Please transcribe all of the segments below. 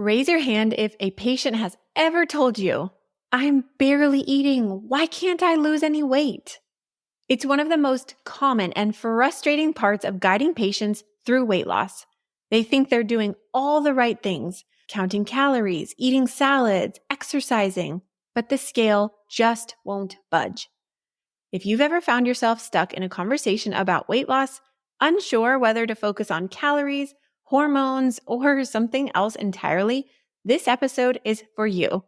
Raise your hand if a patient has ever told you, "I'm barely eating. Why can't I lose any weight?" It's one of the most common and frustrating parts of guiding patients through weight loss. They think they're doing all the right things, counting calories, eating salads, exercising, but the scale just won't budge. If you've ever found yourself stuck in a conversation about weight loss, unsure whether to focus on calories, hormones, or something else entirely, this episode is for you.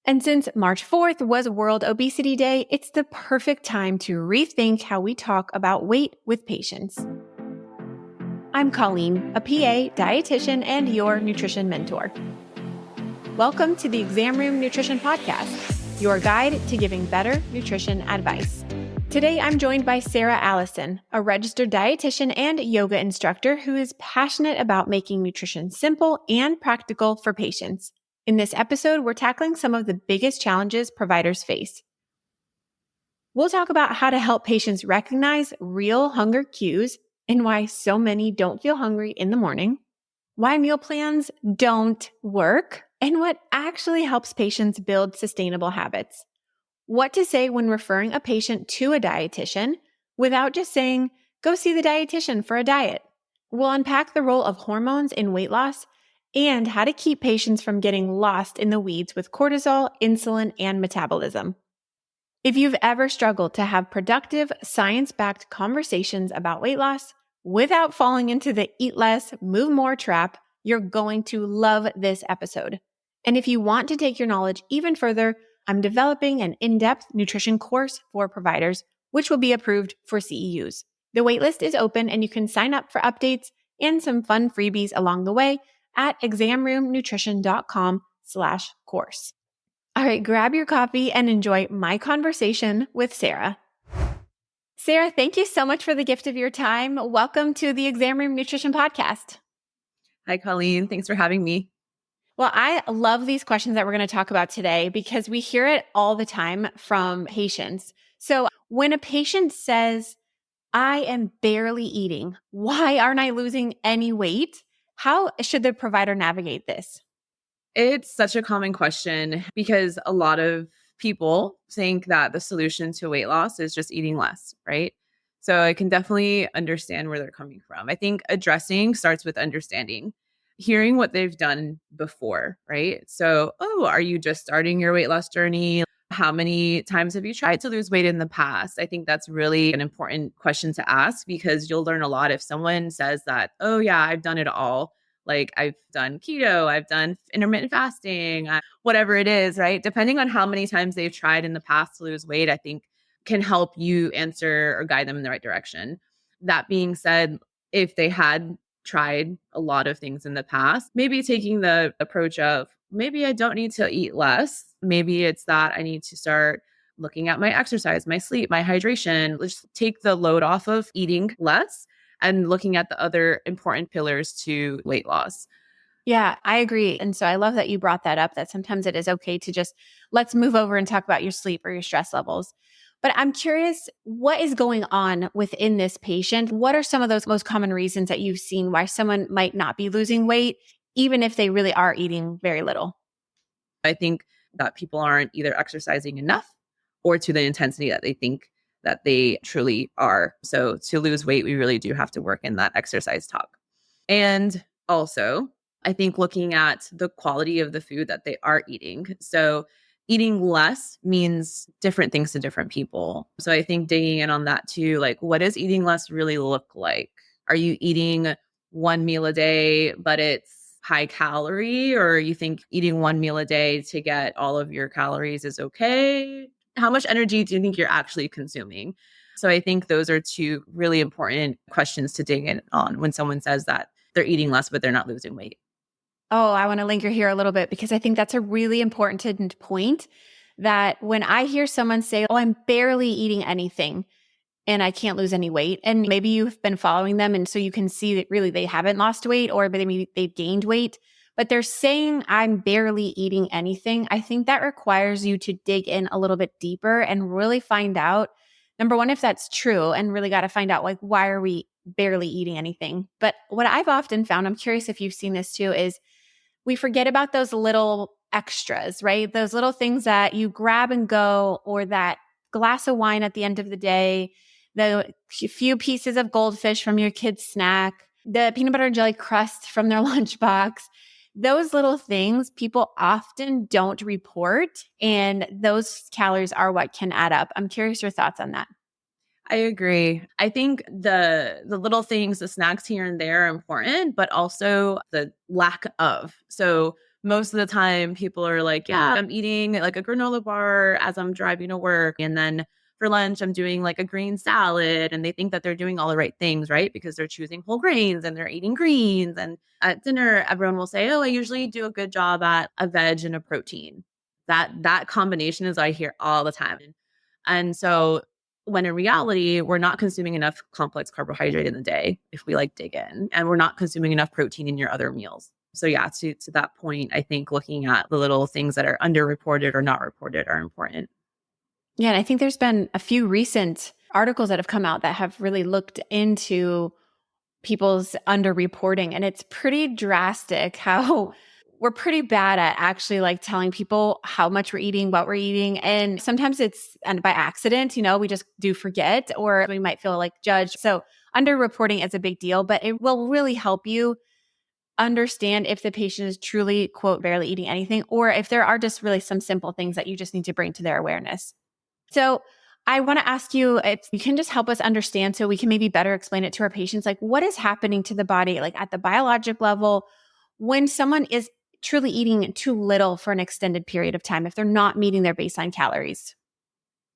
And since March 4th was World Obesity Day, it's the perfect time to rethink how we talk about weight with patients. I'm Colleen, a PA, dietitian, and your nutrition mentor. Welcome to the Exam Room Nutrition Podcast, your guide to giving better nutrition advice. Today, I'm joined by Sarah Allison, a registered dietitian and yoga instructor who is passionate about making nutrition simple and practical for patients. In this episode, we're tackling some of the biggest challenges providers face. We'll talk about how to help patients recognize real hunger cues and why so many don't feel hungry in the morning, why meal plans don't work, and what actually helps patients build sustainable habits. What to say when referring a patient to a dietitian without just saying, "Go see the dietitian for a diet." We'll unpack the role of hormones in weight loss and how to keep patients from getting lost in the weeds with cortisol, insulin, and metabolism. If you've ever struggled to have productive, science-backed conversations about weight loss without falling into the eat less, move more trap, you're going to love this episode. And if you want to take your knowledge even further, I'm developing an in-depth nutrition course for providers, which will be approved for CEUs. The waitlist is open and you can sign up for updates and some fun freebies along the way at examroomnutrition.com/course. All right, grab your coffee and enjoy my conversation with Sarah. Sarah, thank you so much for the gift of your time. Welcome to the Exam Room Nutrition Podcast. Hi, Colleen. Thanks for having me. Well, I love these questions that we're going to talk about today because we hear it all the time from patients. So when a patient says, "I am barely eating, why aren't I losing any weight?" How should the provider navigate this? It's such a common question because a lot of people think that the solution to weight loss is just eating less, right? So I can definitely understand where they're coming from. I think addressing starts with understanding, hearing what they've done before, right? So, are you just starting your weight loss journey? How many times have you tried to lose weight in the past? I think that's really an important question to ask because you'll learn a lot if someone says that, "Oh yeah, I've done it all. Like I've done keto, I've done intermittent fasting, whatever it is," right? Depending on how many times they've tried in the past to lose weight, I think can help you answer or guide them in the right direction. That being said, if they had tried a lot of things in the past, maybe taking the approach of maybe I don't need to eat less. Maybe it's that I need to start looking at my exercise, my sleep, my hydration. Let's take the load off of eating less and looking at the other important pillars to weight loss. Yeah, I agree. And so I love that you brought that up, that sometimes it is okay to just let's move over and talk about your sleep or your stress levels. But I'm curious, what is going on within this patient? What are some of those most common reasons that you've seen why someone might not be losing weight, even if they really are eating very little? I think that people aren't either exercising enough or to the intensity that they think that they truly are. So to lose weight, we really do have to work in that exercise talk. And also, I think looking at the quality of the food that they are eating. So eating less means different things to different people. So I think digging in on that too, like what does eating less really look like? Are you eating one meal a day, but it's high calorie, or you think eating one meal a day to get all of your calories is okay? How much energy do you think you're actually consuming? So I think those are two really important questions to dig in on when someone says that they're eating less, but they're not losing weight. Oh, I want to linger here a little bit because I think that's a really important point that when I hear someone say, "Oh, I'm barely eating anything and I can't lose any weight," and maybe you've been following them and so you can see that really they haven't lost weight or maybe they've gained weight, but they're saying, "I'm barely eating anything." I think that requires you to dig in a little bit deeper and really find out, number one, if that's true, and really got to find out, like, why are we barely eating anything? But what I've often found, I'm curious if you've seen this too, is we forget about those little extras, right? Those little things that you grab and go, or that glass of wine at the end of the day, the few pieces of goldfish from your kid's snack, the peanut butter and jelly crust from their lunchbox. Those little things people often don't report, and those calories are what can add up. I'm curious your thoughts on that. I agree. I think the little things, the snacks here and there are important, but also the lack of. So most of the time people are like, yeah, I'm eating like a granola bar as I'm driving to work. And then for lunch, I'm doing like a green salad. And they think that they're doing all the right things, right? Because they're choosing whole grains and they're eating greens. And at dinner, everyone will say, oh, I usually do a good job at a veg and a protein. That combination is I hear all the time. And so when in reality, we're not consuming enough complex carbohydrate in the day if we like dig in, and we're not consuming enough protein in your other meals. So yeah, to that point, I think looking at the little things that are underreported or not reported are important. Yeah, and I think there's been a few recent articles that have come out that have really looked into people's underreporting, and it's pretty drastic how we're pretty bad at actually like telling people how much we're eating, what we're eating. And sometimes it's and by accident, we just do forget, or we might feel like judged. So underreporting is a big deal, but it will really help you understand if the patient is truly, quote, barely eating anything, or if there are just really some simple things that you just need to bring to their awareness. So I want to ask you if you can just help us understand so we can maybe better explain it to our patients, like what is happening to the body, like at the biologic level, when someone is truly eating too little for an extended period of time, if they're not meeting their baseline calories.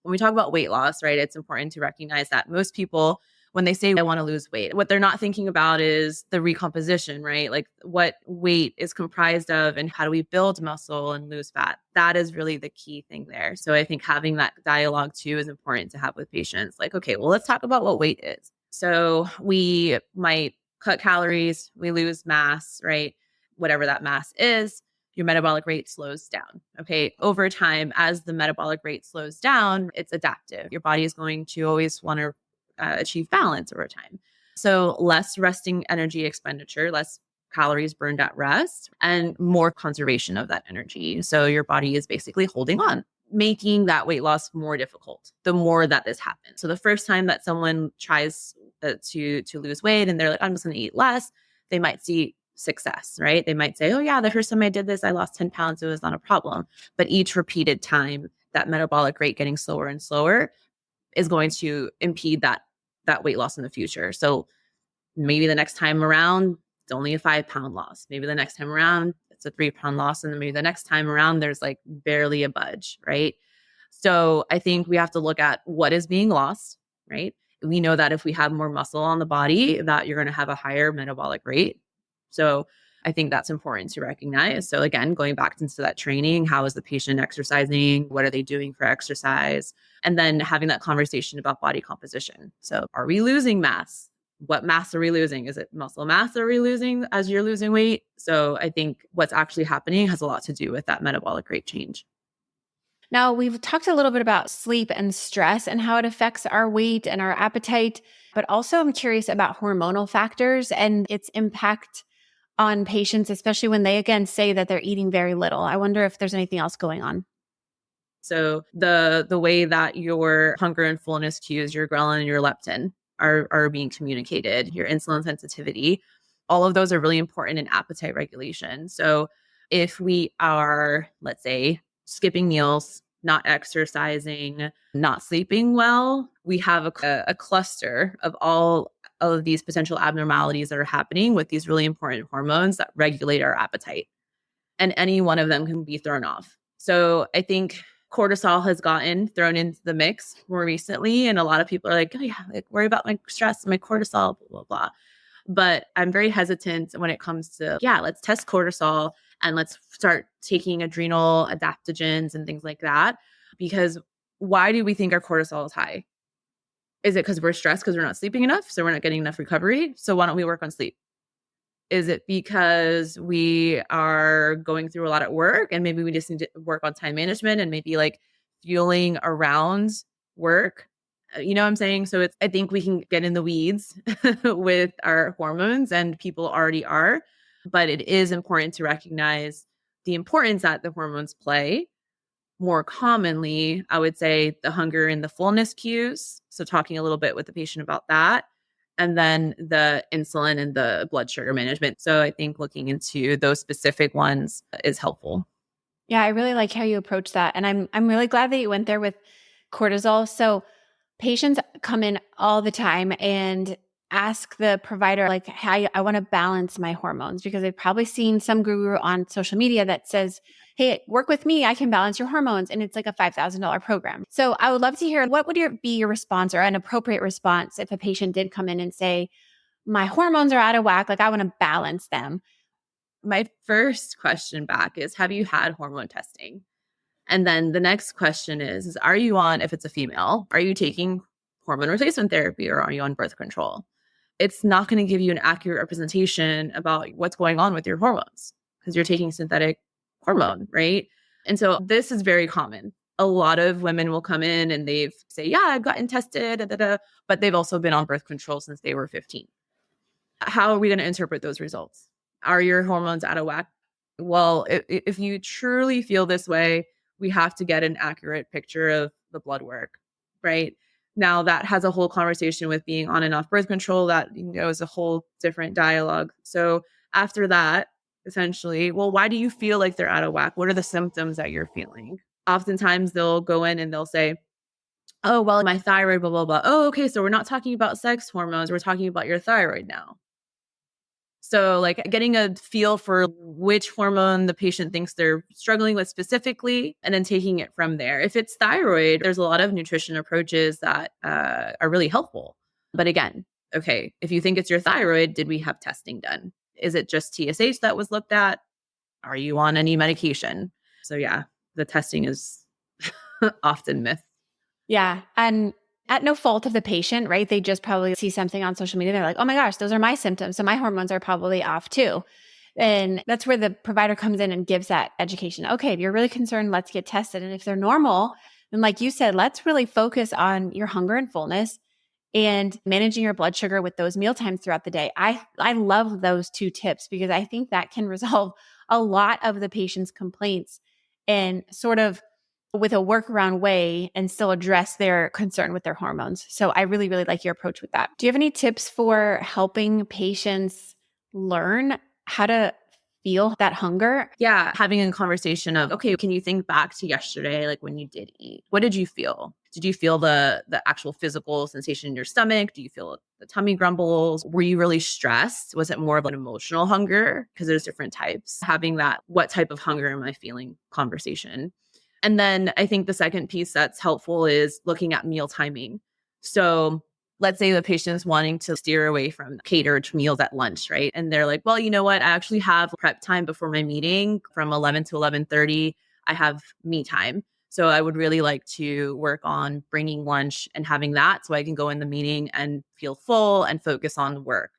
When we talk about weight loss, right, it's important to recognize that most people, when they say I want to lose weight, what they're not thinking about is the recomposition, right? Like what weight is comprised of and how do we build muscle and lose fat? That is really the key thing there. So I think having that dialogue too is important to have with patients. Like, okay, well, let's talk about what weight is. So we might cut calories, we lose mass, right? Whatever that mass is, your metabolic rate slows down. Okay. Over time, as the metabolic rate slows down, it's adaptive. Your body is going to always want to achieve balance over time. So less resting energy expenditure, less calories burned at rest, and more conservation of that energy. So your body is basically holding on, making that weight loss more difficult the more that this happens. So the first time that someone tries to lose weight and they're like, I'm just going to eat less, they might see success, right? They might say, oh yeah, the first time I did this, I lost 10 pounds. It was not a problem. But each repeated time, that metabolic rate getting slower and slower is going to impede that weight loss in the future. So maybe the next time around, it's only a 5-pound loss. Maybe the next time around, it's a 3-pound loss. And then maybe the next time around, there's like barely a budge, right? So I think we have to look at what is being lost, right? We know that if we have more muscle on the body, that you're going to have a higher metabolic rate. So I think that's important to recognize. So again, going back into that training, how is the patient exercising? What are they doing for exercise? And then having that conversation about body composition. So are we losing mass? What mass are we losing? Is it muscle mass are we losing as you're losing weight? So I think what's actually happening has a lot to do with that metabolic rate change. Now, we've talked a little bit about sleep and stress and how it affects our weight and our appetite, but also I'm curious about hormonal factors and its impact on patients, especially when they, again, say that they're eating very little. I wonder if there's anything else going on. So the way that your hunger and fullness cues, your ghrelin and your leptin are being communicated, your insulin sensitivity, all of those are really important in appetite regulation. So if we are, let's say, skipping meals, not exercising, not sleeping well, we have a cluster of all of these potential abnormalities that are happening with these really important hormones that regulate our appetite. And any one of them can be thrown off. So I think cortisol has gotten thrown into the mix more recently. And a lot of people are like, oh yeah, like worry about my stress, my cortisol, blah, blah, blah. But I'm very hesitant when it comes to, yeah, let's test cortisol and let's start taking adrenal adaptogens and things like that. Because why do we think our cortisol is high? Is it because we're stressed because we're not sleeping enough? So we're not getting enough recovery? So why don't we work on sleep? Is it because we are going through a lot at work and maybe we just need to work on time management and maybe like fueling around work? You know what I'm saying? So I think we can get in the weeds with our hormones, and people already are. But it is important to recognize the importance that the hormones play. More commonly, I would say the hunger and the fullness cues. So talking a little bit with the patient about that. And then the insulin and the blood sugar management. So I think looking into those specific ones is helpful. Yeah, I really like how you approach that. And I'm really glad that you went there with cortisol. So patients come in all the time and ask the provider, like, hey, I want to balance my hormones, because they've probably seen some guru on social media that says, hey, work with me, I can balance your hormones. And it's like a $5,000 program. So I would love to hear, what would be your response, or an appropriate response, if a patient did come in and say, my hormones are out of whack, like I want to balance them? My first question back is, have you had hormone testing? And then the next question is are you on, if it's a female, are you taking hormone replacement therapy or are you on birth control? It's not going to give you an accurate representation about what's going on with your hormones because you're taking synthetic hormone, right? And so this is very common. A lot of women will come in and they've say, yeah, I've gotten tested, but they've also been on birth control since they were 15. How are we going to interpret those results? Are your hormones out of whack? Well, if you truly feel this way, we have to get an accurate picture of the blood work, right? Now that has a whole conversation with being on and off birth control that, is a whole different dialogue. So after that, essentially, well, why do you feel like they're out of whack? What are the symptoms that you're feeling? Oftentimes they'll go in and they'll say, oh, well, my thyroid, blah, blah, blah. Oh, okay. So we're not talking about sex hormones. We're talking about your thyroid now. So like getting a feel for which hormone the patient thinks they're struggling with specifically, and then taking it from there. If it's thyroid, there's a lot of nutrition approaches that are really helpful. But again, okay, if you think it's your thyroid, did we have testing done? Is it just TSH that was looked at? Are you on any medication? So yeah, the testing is often myth. Yeah. And at no fault of the patient, right? They just probably see something on social media. They're like, oh my gosh, those are my symptoms. So my hormones are probably off too. And that's where the provider comes in and gives that education. Okay, if you're really concerned, let's get tested. And if they're normal, then like you said, let's really focus on your hunger and fullness and managing your blood sugar with those meal times throughout the day. I love those two tips, because I think that can resolve a lot of the patient's complaints and sort of with a workaround way and still address their concern with their hormones. So I really, really like your approach with that. Do you have any tips for helping patients learn how to feel that hunger? Yeah, having a conversation of, okay, can you think back to yesterday, like when you did eat? What did you feel? Did you feel the actual physical sensation in your stomach? Do you feel the tummy grumbles? Were you really stressed? Was it more of an emotional hunger? Because there's different types. Having that, what type of hunger am I feeling conversation. And then I think the second piece that's helpful is looking at meal timing. So let's say the patient is wanting to steer away from catered meals at lunch, right? And they're like, well, you know what? I actually have prep time before my meeting from 11 to 11:30. I have me time. So I would really like to work on bringing lunch and having that so I can go in the meeting and feel full and focus on work.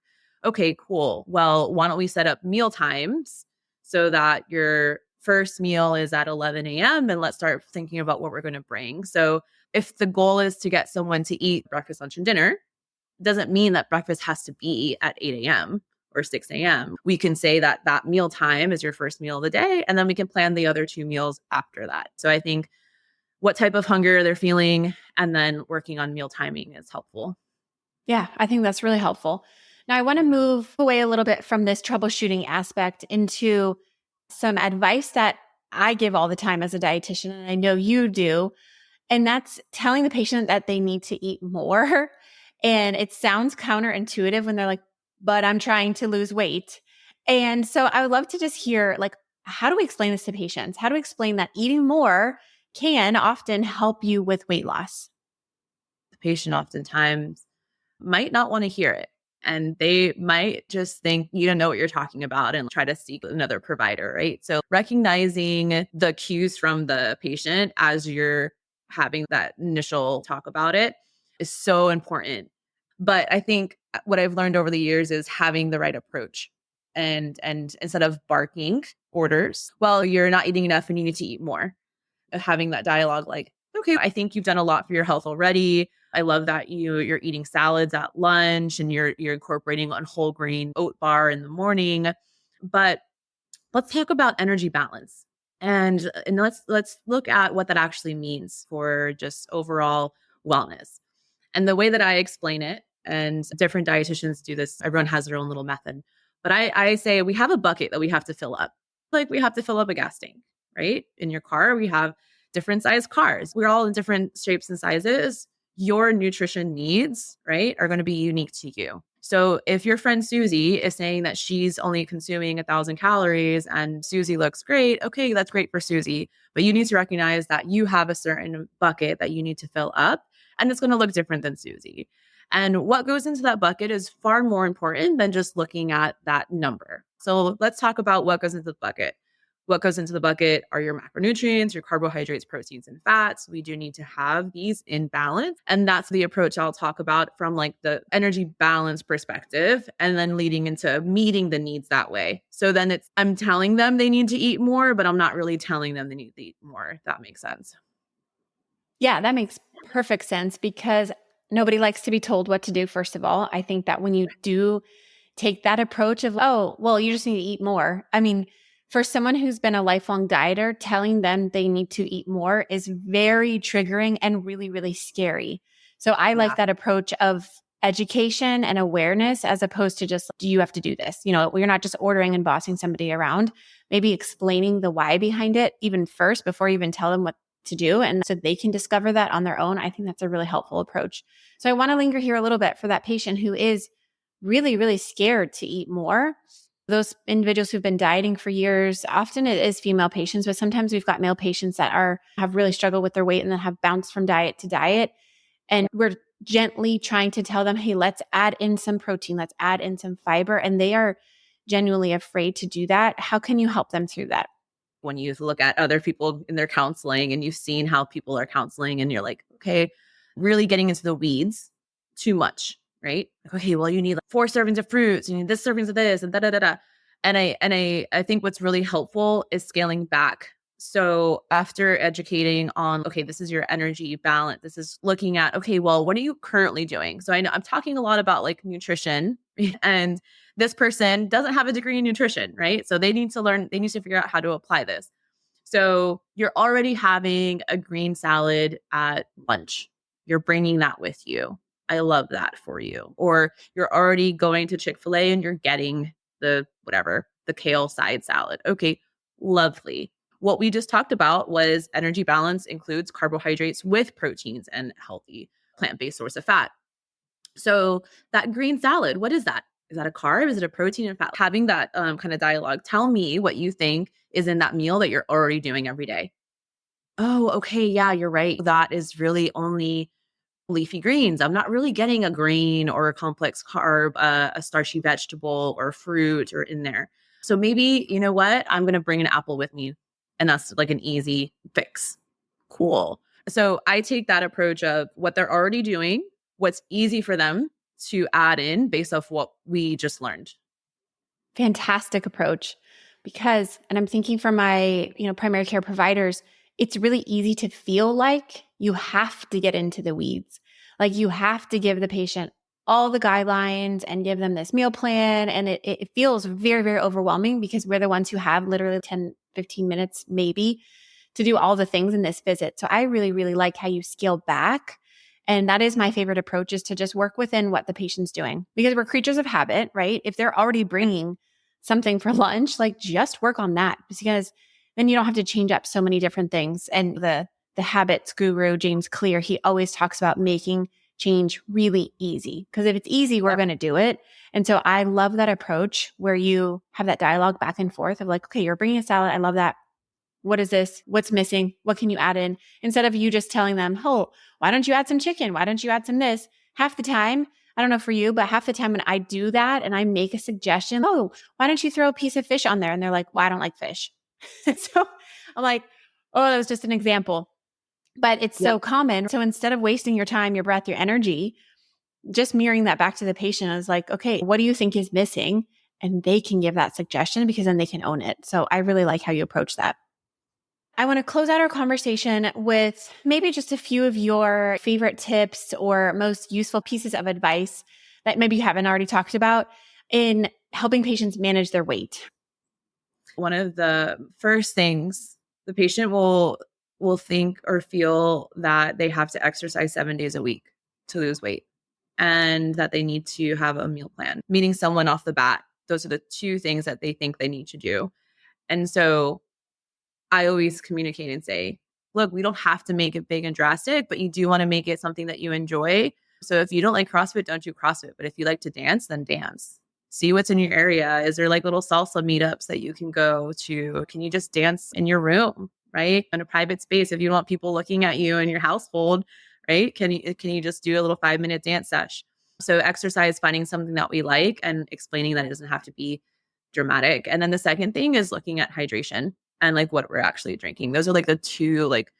Okay, cool. Well, why don't we set up meal times so that your first meal is at 11 a.m. and let's start thinking about what we're going to bring. So if the goal is to get someone to eat breakfast, lunch, and dinner, doesn't mean that breakfast has to be at 8 a.m. or 6 a.m. We can say that that meal time is your first meal of the day, and then we can plan the other two meals after that. So I think what type of hunger they're feeling and then working on meal timing is helpful. Yeah, I think that's really helpful. Now I want to move away a little bit from this troubleshooting aspect into some advice that I give all the time as a dietitian, and I know you do. And that's telling the patient that they need to eat more. And it sounds counterintuitive when they're like, but I'm trying to lose weight. And so I would love to just hear, like, how do we explain this to patients? How do we explain that eating more can often help you with weight loss? The patient oftentimes might not want to hear it. And they might just think you don't know what you're talking about and try to seek another provider, right? So recognizing the cues from the patient as you're having that initial talk about it is so important. But I think what I've learned over the years is having the right approach and instead of barking orders, well, you're not eating enough and you need to eat more. Having that dialogue like, okay, I think you've done a lot for your health already. I love that you're eating salads at lunch and you're incorporating a whole grain oat bar in the morning. But let's talk about energy balance. And let's look at what that actually means for just overall wellness. And the way that I explain it, and different dietitians do this, everyone has their own little method. But I say we have a bucket that we have to fill up. Like we have to fill up a gas tank, right? In your car, we have different size cars. We're all in different shapes and sizes. Your nutrition needs, right, are going to be unique to you. So if your friend Susie is saying that she's only consuming 1,000 calories and Susie looks great, okay, that's great for Susie. But you need to recognize that you have a certain bucket that you need to fill up, and it's going to look different than Susie. And what goes into that bucket is far more important than just looking at that number. So let's talk about what goes into the bucket. What goes into the bucket are your macronutrients, your carbohydrates, proteins, and fats. We do need to have these in balance. And that's the approach I'll talk about from like the energy balance perspective, and then leading into meeting the needs that way. So then I'm telling them they need to eat more, but I'm not really telling them they need to eat more, if that makes sense. Yeah, that makes perfect sense because nobody likes to be told what to do, first of all. I think that when you do take that approach of, oh, well, you just need to eat more. I mean, for someone who's been a lifelong dieter, telling them they need to eat more is very triggering and really, really scary. So I like that approach of education and awareness as opposed to just, do you have to do this? You know, we're not just ordering and bossing somebody around, maybe explaining the why behind it even first before you even tell them what to do. And so they can discover that on their own. I think that's a really helpful approach. So I want to linger here a little bit for that patient who is really, really scared to eat more. Those individuals who've been dieting for years, often it is female patients, but sometimes we've got male patients that have really struggled with their weight and then have bounced from diet to diet. And we're gently trying to tell them, hey, let's add in some protein, let's add in some fiber. And they are genuinely afraid to do that. How can you help them through that? When you look at other people in their counseling and you've seen how people are counseling and you're like, okay, really getting into the weeds too much, right? Like, okay, well, you need like 4 servings of fruits, you need this servings of this, and da da da da. And I think what's really helpful is scaling back. So after educating on, okay, this is your energy balance. This is looking at, okay, well, what are you currently doing? So I know I'm talking a lot about like nutrition, and this person doesn't have a degree in nutrition, right? So they need to figure out how to apply this. So you're already having a green salad at lunch. You're bringing that with you. I love that for you. Or you're already going to Chick-fil-A and you're getting the kale side salad. Okay, lovely. What we just talked about was energy balance includes carbohydrates with proteins and healthy plant-based source of fat. So that green salad, what is that? Is that a carb? Is it a protein and fat? Having that kind of dialogue. Tell me what you think is in that meal that you're already doing every day. Oh, okay. Yeah, you're right. That is really only leafy greens. I'm not really getting a grain or a complex carb, a starchy vegetable or fruit or in there. So maybe, you know what? I'm going to bring an apple with me. And that's like an easy fix. Cool. So I take that approach of what they're already doing, what's easy for them to add in based off what we just learned. Fantastic approach. Because, and I'm thinking for my, primary care providers, it's really easy to feel like you have to get into the weeds. Like you have to give the patient all the guidelines and give them this meal plan. And it feels very, very overwhelming because we're the ones who have literally 10, 15 minutes maybe to do all the things in this visit. So I really, really like how you scale back. And that is my favorite approach, is to just work within what the patient's doing, because we're creatures of habit, right? If they're already bringing something for lunch, like just work on that, because then you don't have to change up so many different things. And the habits guru, James Clear, he always talks about making change really easy, because if it's easy, we're going to do it. And so I love that approach where you have that dialogue back and forth of like, okay, you're bringing a salad. I love that. What is this? What's missing? What can you add in? Instead of you just telling them, oh, why don't you add some chicken? Why don't you add some this? Half the time, I don't know for you, but half the time when I do that and I make a suggestion, oh, why don't you throw a piece of fish on there? And they're like, well, I don't like fish. So I'm like, oh, that was just an example. But it's so common. So instead of wasting your time, your breath, your energy, just mirroring that back to the patient is like, okay, what do you think is missing? And they can give that suggestion, because then they can own it. So I really like how you approach that. I want to close out our conversation with maybe just a few of your favorite tips or most useful pieces of advice that maybe you haven't already talked about in helping patients manage their weight. one of the first things the patient will think or feel that they have to exercise 7 days a week to lose weight and that they need to have a meal plan. Meeting someone off the bat, those are the two things that they think they need to do. And so I always communicate and say, look, we don't have to make it big and drastic, but you do want to make it something that you enjoy. So if you don't like CrossFit, don't do CrossFit. But if you like to dance, then dance. See what's in your area. Is there like little salsa meetups that you can go to? Can you just dance in your room, right? In a private space, if you don't want people looking at you in your household, right? Can you just do a little 5-minute dance sesh? So exercise, finding something that we like and explaining that it doesn't have to be dramatic. And then the second thing is looking at hydration and like what we're actually drinking. Those are like the two like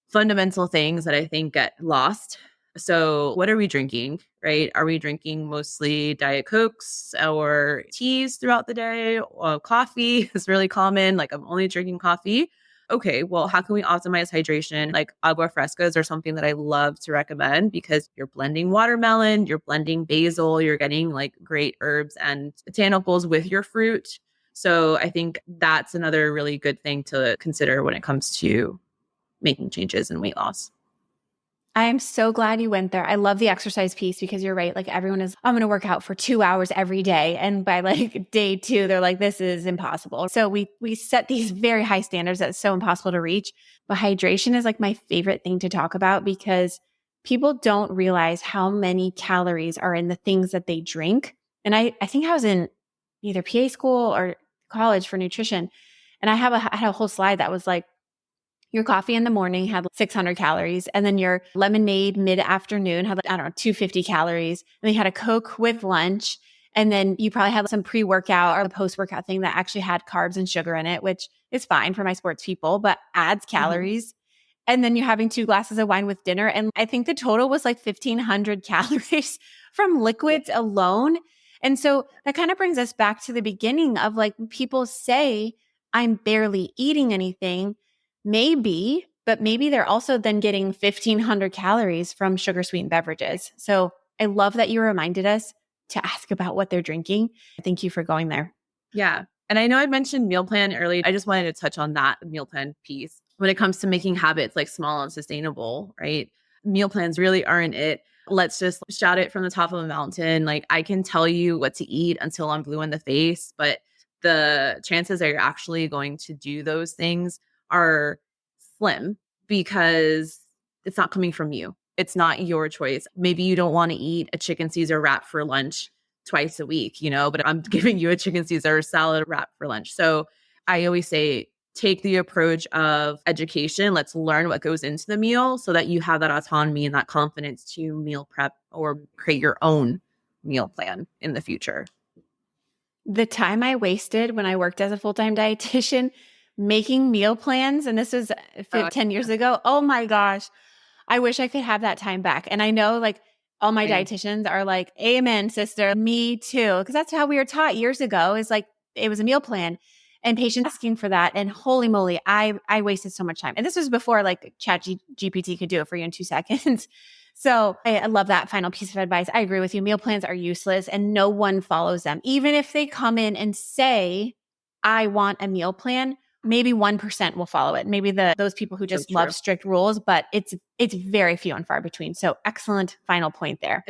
fundamental things that I think get lost. So what are we drinking, right? Are we drinking mostly Diet Cokes or teas throughout the day? Coffee is really common. Like I'm only drinking coffee. Okay, well, how can we optimize hydration? Like agua frescas are something that I love to recommend because you're blending watermelon, you're blending basil, you're getting like great herbs and botanicals with your fruit. So I think that's another really good thing to consider when it comes to making changes in weight loss. I am so glad you went there. I love the exercise piece because you're right. Like everyone is, I'm going to work out for 2 hours every day. And by like day 2, they're like, this is impossible. So we set these very high standards that's so impossible to reach. But hydration is like my favorite thing to talk about because people don't realize how many calories are in the things that they drink. And I think I was in either PA school or college for nutrition. And I had a whole slide that was like, your coffee in the morning had 600 calories. And then your lemonade mid-afternoon had, like, I don't know, 250 calories. And then you had a Coke with lunch. And then you probably had some pre-workout or a post-workout thing that actually had carbs and sugar in it, which is fine for my sports people, but adds calories. And then you're having 2 glasses of wine with dinner. And I think the total was like 1,500 calories from liquids alone. And so that kind of brings us back to the beginning of like people say, I'm barely eating anything. Maybe, but maybe they're also then getting 1,500 calories from sugar sweetened beverages. So I love that you reminded us to ask about what they're drinking. Thank you for going there. Yeah. And I know I mentioned meal plan earlier. I just wanted to touch on that meal plan piece. When it comes to making habits like small and sustainable, right? Meal plans really aren't it. Let's just shout it from the top of a mountain. Like I can tell you what to eat until I'm blue in the face, but the chances that you're actually going to do those things are slim because it's not coming from you. It's not your choice. Maybe you don't want to eat a chicken Caesar wrap for lunch twice a week, but I'm giving you a chicken Caesar salad wrap for lunch. So I always say, take the approach of education. Let's learn what goes into the meal so that you have that autonomy and that confidence to meal prep or create your own meal plan in the future. The time I wasted when I worked as a full-time dietitian making meal plans, and this was 10 years ago. Oh my gosh. I wish I could have that time back. And I know like all my dietitians are like, amen, sister, me too. Because that's how we were taught years ago is like, it was a meal plan and patients asking for that. And holy moly, I wasted so much time. And this was before like GPT could do it for you in 2 seconds. So I love that final piece of advice. I agree with you. Meal plans are useless and no one follows them. Even if they come in and say, I want a meal plan, maybe 1% will follow it. Maybe those people who just love strict rules, but it's very few and far between. So excellent final point there.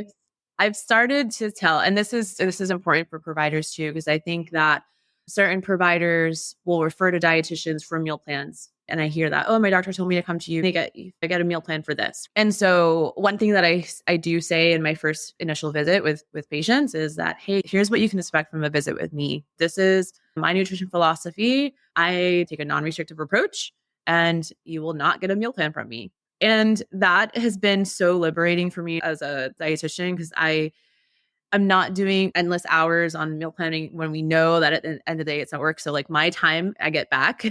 I've started to tell, and this is important for providers too, because I think that certain providers will refer to dietitians for meal plans. And I hear that, oh, my doctor told me to come to you. I get a meal plan for this. And so one thing that I do say in my first initial visit with patients is that, hey, here's what you can expect from a visit with me. This is my nutrition philosophy. I take a non-restrictive approach and you will not get a meal plan from me. And that has been so liberating for me as a dietitian because I'm not doing endless hours on meal planning when we know that at the end of the day, it's not work. So like my time I get back.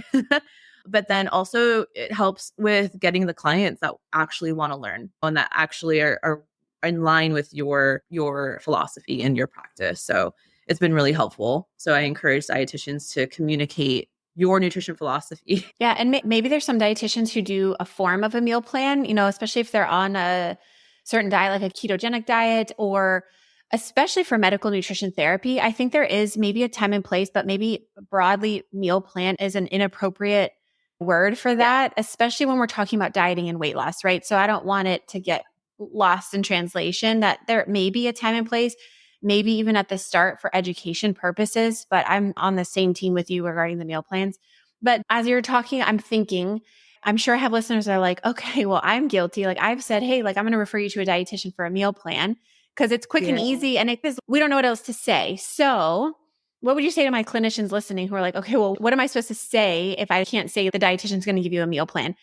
But then also it helps with getting the clients that actually want to learn and that actually are in line with your philosophy and your practice. So it's been really helpful. So I encourage dietitians to communicate your nutrition philosophy. Yeah. And maybe there's some dietitians who do a form of a meal plan, especially if they're on a certain diet, like a ketogenic diet or especially for medical nutrition therapy. I think there is maybe a time and place, but maybe broadly meal plan is an inappropriate word for Yeah. that, especially when we're talking about dieting and weight loss, right? So I don't want it to get lost in translation that there may be a time and place, maybe even at the start for education purposes, but I'm on the same team with you regarding the meal plans. But as you're talking, I'm thinking, I'm sure I have listeners that are like, okay, well, I'm guilty. Like I've said, hey, like I'm going to refer you to a dietitian for a meal plan because it's quick and Yeah. easy and because we don't know what else to say. So what would you say to my clinicians listening who are like, okay, well, what am I supposed to say if I can't say the dietitian's going to give you a meal plan?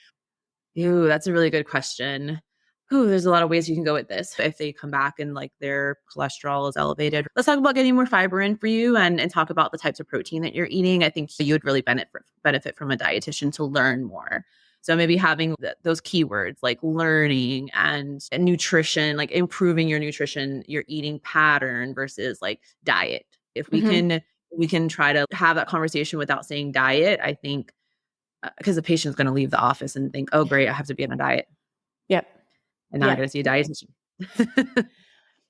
Ooh, that's a really good question. Ooh, there's a lot of ways you can go with this. If they come back and like their cholesterol is elevated, let's talk about getting more fiber in for you and talk about the types of protein that you're eating. I think you would really benefit from a dietitian to learn more. So maybe having those keywords like learning and nutrition, like improving your nutrition, your eating pattern versus like diet. If Mm-hmm. we can try to have that conversation without saying diet, I think because the patient's going to leave the office and think, oh, great, I have to be on a diet. Yep. And now I got Yep. to see a dietitian.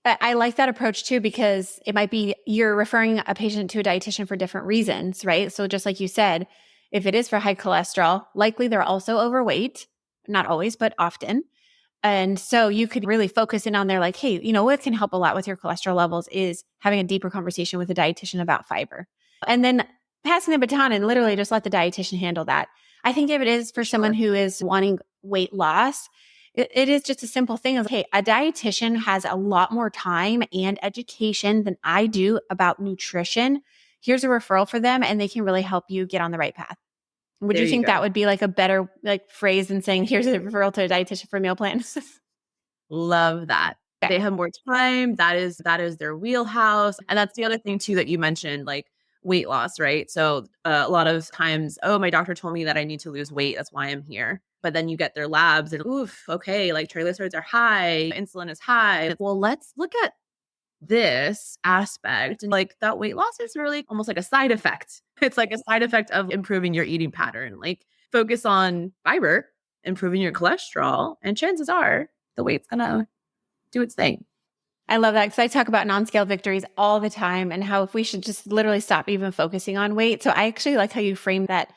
I like that approach too, because it might be you're referring a patient to a dietitian for different reasons, right? So just like you said, if it is for high cholesterol, likely they're also overweight, not always, but often. And so you could really focus in on there like, hey, what can help a lot with your cholesterol levels is having a deeper conversation with a dietitian about fiber. And then passing the baton and literally just let the dietitian handle that. I think if it is For for someone sure. who is wanting weight loss, it is just a simple thing of, hey, a dietitian has a lot more time and education than I do about nutrition. Here's a referral for them and they can really help you get on the right path. Would There you you think that go. would be like a better like phrase than saying, here's a referral to a dietitian for meal plans? Love that. Okay. They have more time. That is their wheelhouse. And that's the other thing too that you mentioned, like weight loss, right? So a lot of times, oh, my doctor told me that I need to lose weight. That's why I'm here. But then you get their labs and oof, okay, like triglycerides are high, insulin is high. Well, let's look at this aspect. And like that weight loss is really almost like a side effect. It's like a side effect of improving your eating pattern. Like focus on fiber, improving your cholesterol, and chances are the weight's gonna do its thing. I love that because I talk about non-scale victories all the time and how if we should just literally stop even focusing on weight. So I actually like how you frame that.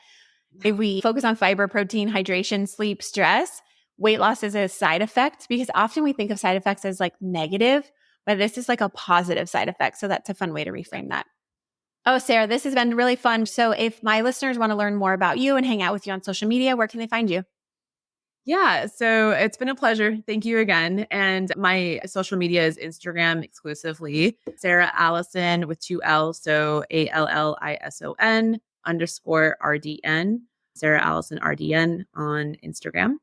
If we focus on fiber, protein, hydration, sleep, stress, weight loss is a side effect because often we think of side effects as like negative, but this is like a positive side effect. So that's a fun way to reframe that. Oh, Sarah, this has been really fun. So if my listeners want to learn more about you and hang out with you on social media, where can they find you? Yeah, so it's been a pleasure. Thank you again. And my social media is Instagram exclusively, Sarah Allison with 2 L's. So ALLISON underscore RDN, Sarah Allison RDN on Instagram.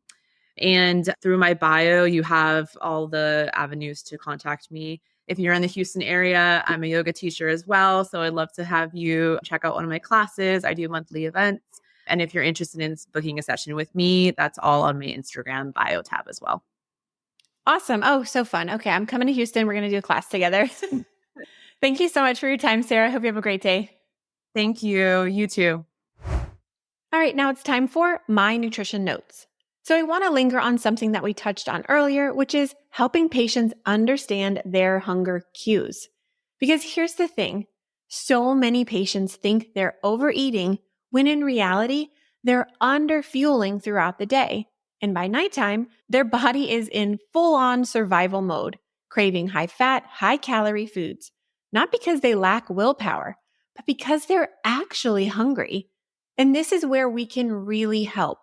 And through my bio, you have all the avenues to contact me. If you're in the Houston area, I'm a yoga teacher as well. So I'd love to have you check out one of my classes. I do monthly events. And if you're interested in booking a session with me, that's all on my Instagram bio tab as well. Awesome. Oh, so fun. Okay, I'm coming to Houston. We're going to do a class together. Thank you so much for your time, Sarah. Hope you have a great day. Thank you. You too. All right, now it's time for my nutrition notes. So I want to linger on something that we touched on earlier, which is helping patients understand their hunger cues. Because here's the thing, so many patients think they're overeating when in reality, they're underfueling throughout the day. And by nighttime, their body is in full on survival mode, craving high fat, high calorie foods, not because they lack willpower, but because they're actually hungry. And this is where we can really help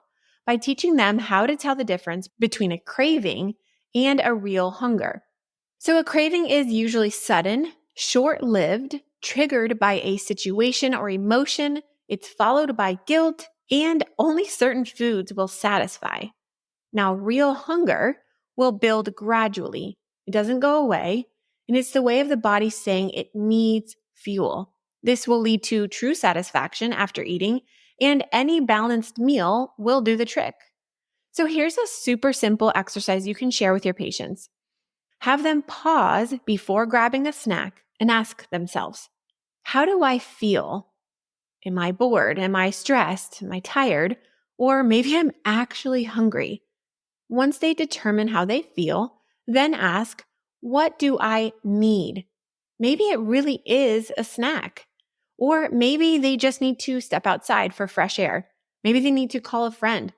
by teaching them how to tell the difference between a craving and a real hunger. So a craving is usually sudden, short-lived, triggered by a situation or emotion. It's followed by guilt, and only certain foods will satisfy. Now, real hunger will build gradually. It doesn't go away, and it's the way of the body saying it needs fuel. This will lead to true satisfaction after eating, and any balanced meal will do the trick. So here's a super simple exercise you can share with your patients. Have them pause before grabbing a snack and ask themselves, how do I feel? Am I bored? Am I stressed? Am I tired? Or maybe I'm actually hungry. Once they determine how they feel, then ask, what do I need? maybe it really is a snack. Or maybe they just need to step outside for fresh air. Maybe they need to call a friend.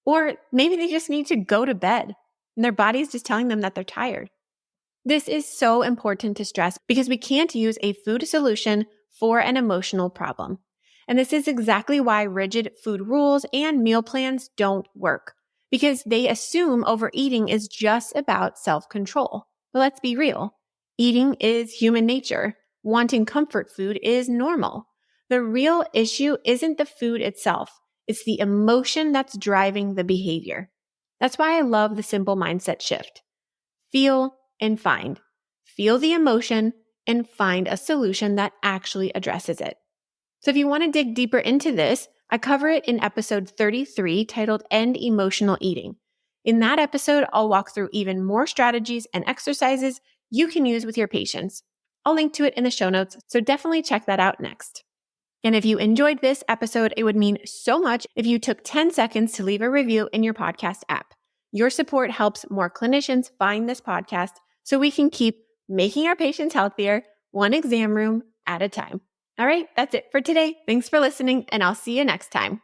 Or maybe they just need to go to bed and their body's just telling them that they're tired. This is so important to stress because we can't use a food solution for an emotional problem. And this is exactly why rigid food rules and meal plans don't work, because they assume overeating is just about self-control. But let's be real. Eating is human nature. Wanting comfort food is normal. The real issue isn't the food itself. It's the emotion that's driving the behavior. That's why I love the simple mindset shift. Feel and find. Feel the emotion and find a solution that actually addresses it. So if you want to dig deeper into this, I cover it in episode 33 titled End Emotional Eating. In that episode, I'll walk through even more strategies and exercises you can use with your patients. I'll link to it in the show notes, so definitely check that out next. And if you enjoyed this episode, it would mean so much if you took 10 seconds to leave a review in your podcast app. Your support helps more clinicians find this podcast so we can keep making our patients healthier, one exam room at a time. All right, that's it for today. Thanks for listening, and I'll see you next time.